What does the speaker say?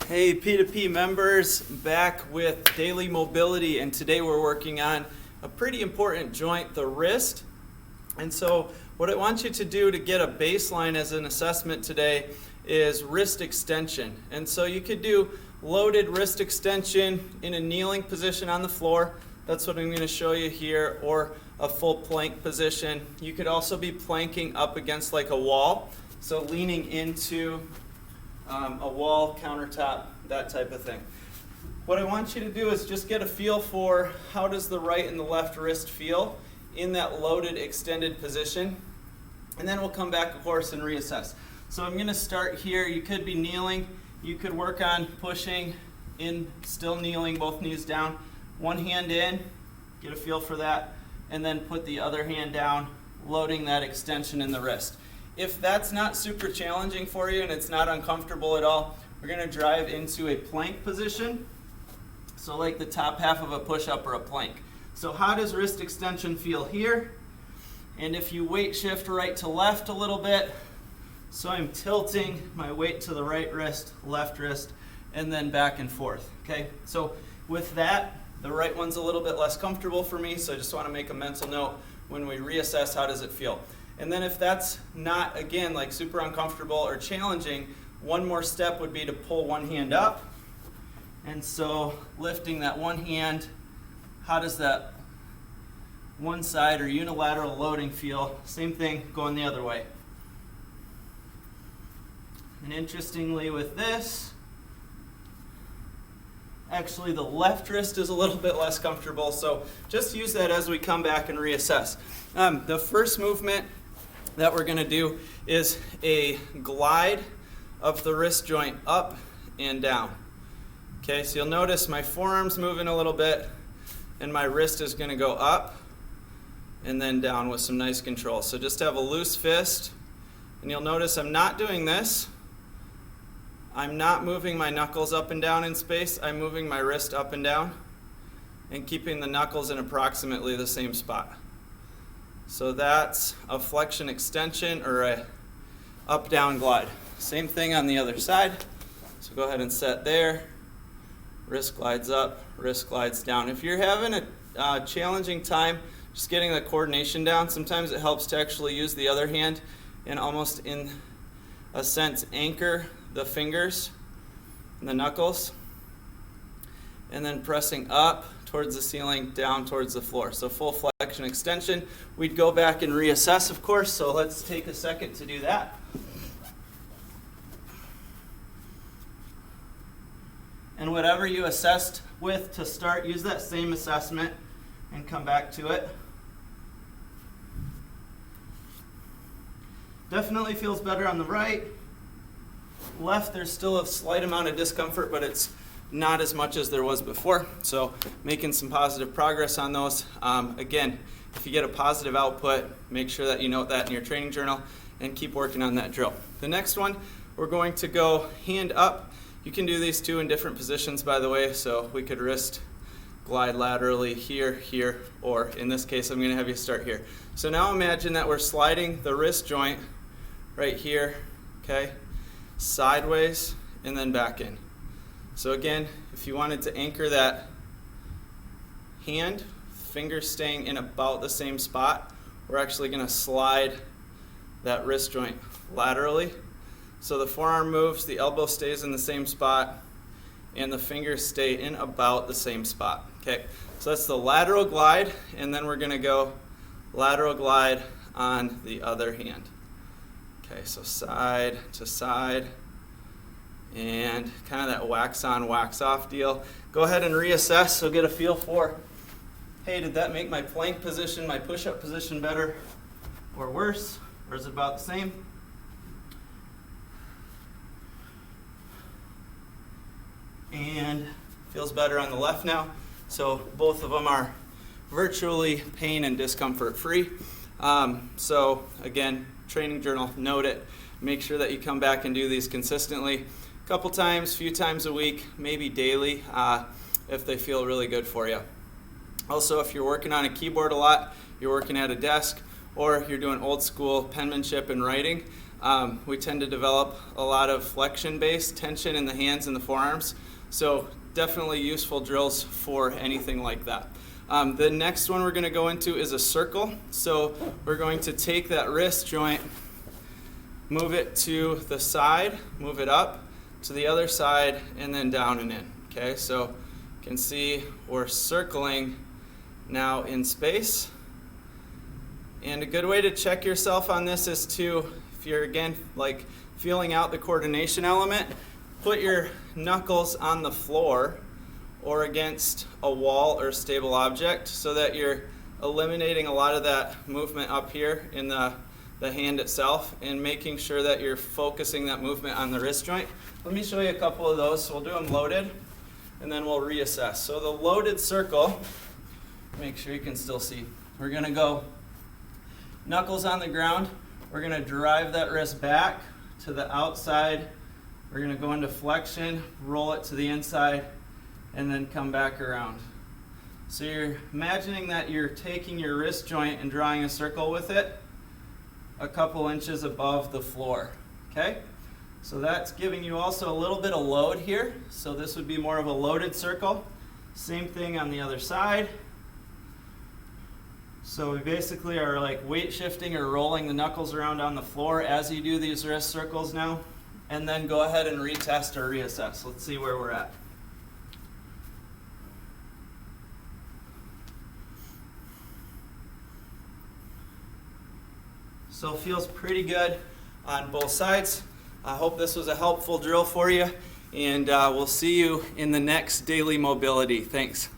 Hey P2P members, back with daily mobility, and today we're working on a pretty important joint, the wrist. And so what I want you to do to get a baseline as an assessment today is wrist extension. And so you could do loaded wrist extension in a kneeling position on the floor. That's what I'm going to show you here, or a full plank position. You could also be planking up against like a wall, so leaning into a wall, countertop, that type of thing. What I want you to do is just get a feel for how does the right and the left wrist feel in that loaded extended position, and then we'll come back, of course, and reassess. So I'm going to start here. You could be kneeling. You could work on pushing in, still kneeling, both knees down. One hand in, get a feel for that, and then put the other hand down, loading that extension in the wrist. If that's not super challenging for you and it's not uncomfortable at all, we're going to drive into a plank position. So like the top half of a push-up or a plank. So how does wrist extension feel here? And if you weight shift right to left a little bit, so I'm tilting my weight to the right wrist, left wrist, and then back and forth. Okay, so with that, the right one's a little bit less comfortable for me, so I just want to make a mental note when we reassess, how does it feel? And then if that's not, again, like super uncomfortable or challenging, one more step would be to pull one hand up. And so lifting that one hand, how does that one side or unilateral loading feel? Same thing going the other way. And interestingly with this, actually the left wrist is a little bit less comfortable, so just use that as we come back and reassess. The first movement that we're going to do is a glide of the wrist joint up and down. Okay, so you'll notice my forearm's moving a little bit, and my wrist is going to go up and then down with some nice control. So just have a loose fist, and you'll notice I'm not doing this. I'm not moving my knuckles up and down in space. I'm moving my wrist up and down and keeping the knuckles in approximately the same spot. So that's a flexion extension or a up-down glide. Same thing on the other side. So go ahead and set there. Wrist glides up, wrist glides down. If you're having a challenging time just getting the coordination down, sometimes it helps to actually use the other hand and almost in a sense anchor the fingers and the knuckles, and then pressing up towards the ceiling, down towards the floor. So full flexion extension. We'd go back and reassess, of course, so let's take a second to do that. And whatever you assessed with to start, use that same assessment and come back to it. Definitely feels better on the right. Left, there's still a slight amount of discomfort, but it's not as much as there was before. So making some positive progress on those. Again, if you get a positive output, make sure that you note that in your training journal and keep working on that drill. The next one, we're going to go hand up. You can do these two in different positions, by the way, so we could wrist glide laterally here, here, or in this case, I'm going to have you start here. So now imagine that we're sliding the wrist joint right here, okay, sideways and then back in. So again, if you wanted to anchor that hand, fingers staying in about the same spot, we're actually going to slide that wrist joint laterally. So the forearm moves, the elbow stays in the same spot, and the fingers stay in about the same spot. Okay, so that's the lateral glide, and then we're going to go lateral glide on the other hand. Okay, so side to side, and kind of that wax on, wax off deal. Go ahead and reassess, so get a feel for, hey, did that make my plank position, my push-up position better or worse, or is it about the same? And feels better on the left now. So both of them are virtually pain and discomfort free. So again, training journal, note it. Make sure that you come back and do these consistently. A couple times, few times a week, maybe daily, if they feel really good for you. Also, if you're working on a keyboard a lot, you're working at a desk, or you're doing old school penmanship and writing, we tend to develop a lot of flexion-based tension in the hands and the forearms. So definitely useful drills for anything like that. The next one we're going to go into is a circle. So we're going to take that wrist joint, move it to the side, move it up to the other side, and then down and in. Okay, so you can see we're circling now in space. And a good way to check yourself on this is to, if you're again like feeling out the coordination element, put your knuckles on the floor or against a wall or stable object so that you're eliminating a lot of that movement up here in the hand itself and making sure that you're focusing that movement on the wrist joint. Let me show you a couple of those. So we'll do them loaded and then we'll reassess. So the loaded circle, make sure you can still see. We're going to go knuckles on the ground. We're going to drive that wrist back to the outside. We're going to go into flexion, roll it to the inside, and then come back around. So you're imagining that you're taking your wrist joint and drawing a circle with it a couple inches above the floor. Okay? So that's giving you also a little bit of load here. So this would be more of a loaded circle. Same thing on the other side. So we basically are like weight shifting or rolling the knuckles around on the floor as you do these wrist circles now. And then go ahead and retest or reassess. Let's see where we're at. So it feels pretty good on both sides. I hope this was a helpful drill for you. And we'll see you in the next daily mobility. Thanks.